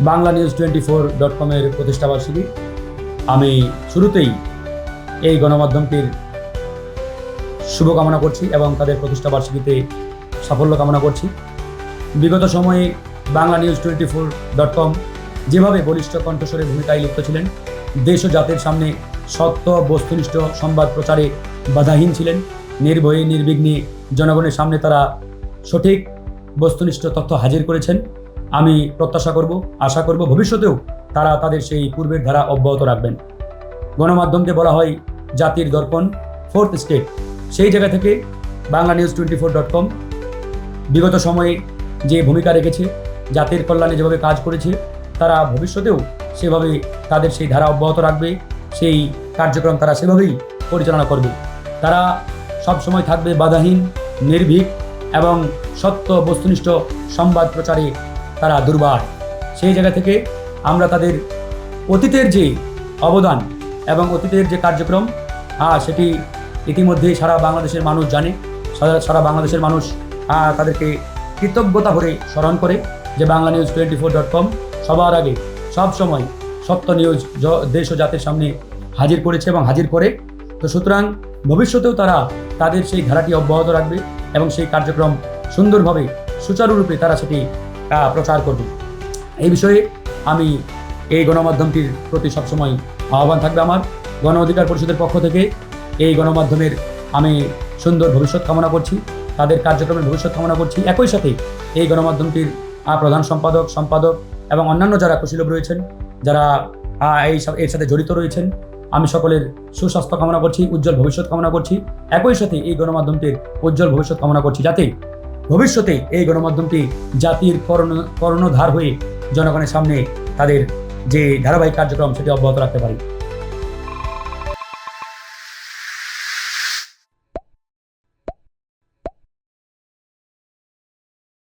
বাংলানিউজ24.com-এর প্রতিষ্ঠাবার্ষিকী। আমি শুরুতেই এই গণমাধ্যমটির শুভকামনা করছি এবং তাদের প্রতিষ্ঠাবার্ষিকীতে সাফল্য কামনা করছি। বিগত সময়ে বাংলানিউজ24.com যেভাবে বলিষ্ঠ কণ্ঠস্বরে ভূমিকায় লিপ্ত ছিলেন, দেশ ও জাতির সামনে সত্য বস্তুনিষ্ঠ সংবাদ প্রচারে বাধাহীন ছিলেন, নির্ভয়ে নির্বিঘ্নে জনগণের সামনে তারা সঠিক বস্তুনিষ্ঠ তথ্য হাজির করেছেন। আমি প্রত্যাশা করব, আশা করব ভবিষ্যতেও তারা তাদের সেই পূর্বের ধারা অব্যাহত রাখবেন। গণমাধ্যমকে বলা হয় জাতির দর্পণ, ফোর্থ স্টেট। সেই জায়গা থেকে বাংলানিউজ24.com বিগত সময়ে যে ভূমিকা রেখেছে, জাতির কল্যাণে যেভাবে কাজ করেছে, তারা ভবিষ্যতেও সেভাবে তাদের সেই ধারা অব্যাহত রাখবে, সেই কার্যক্রম তারা সেভাবেই পরিচালনা করবে। তারা সবসময় থাকবে বাধাহীন, নির্ভীক এবং সত্য বস্তুনিষ্ঠ সংবাদ প্রচারে তারা দুর্বার। সেই জায়গা থেকে আমরা তাদের অতীতের যে অবদান এবং অতীতের যে কার্যক্রম সেটি ইতিমধ্যেই সারা বাংলাদেশের মানুষ জানে। সারা বাংলাদেশের মানুষ তাদেরকে কৃতজ্ঞতা ভরে স্মরণ করে যে বাংলানিউজ24.com সবার আগে সবসময় সত্য নিউজ দেশ ও জাতির সামনে হাজির করেছে এবং হাজির করে। তো সুতরাং ভবিষ্যতেও তারা তাদের সেই ধারাটি অব্যাহত রাখবে এবং সেই কার্যক্রম সুন্দরভাবে সুচারুরূপে তারা সেটি প্রচার করবে। এই বিষয়ে আমি এই গণমাধ্যমটির প্রতি সবসময় আহ্বান থাকবে আমার। গণ অধিকার পরিষদের পক্ষ থেকে এই গণমাধ্যমের আমি সুন্দর ভবিষ্যৎ কামনা করছি, তাদের কার্যক্রমের ভবিষ্যৎ কামনা করছি। একই সাথে এই গণমাধ্যমটির প্রধান সম্পাদক এবং অন্যান্য যারা কুশীলব রয়েছেন, যারা এর সাথে জড়িত রয়েছেন, আমি সকলের সুস্বাস্থ্য কামনা করছি, উজ্জ্বল ভবিষ্যৎ কামনা করছি। একই সাথে এই গণমাধ্যমটির উজ্জ্বল ভবিষ্যৎ কামনা করছি, যাতে ভবিষ্যতে এই গণমাধ্যমটি জাতির কর্ণধার হয়ে জনগণের সামনে তাদের যে ধারাবাহিক কার্যক্রম সেটি অব্যাহত রাখতে পারে।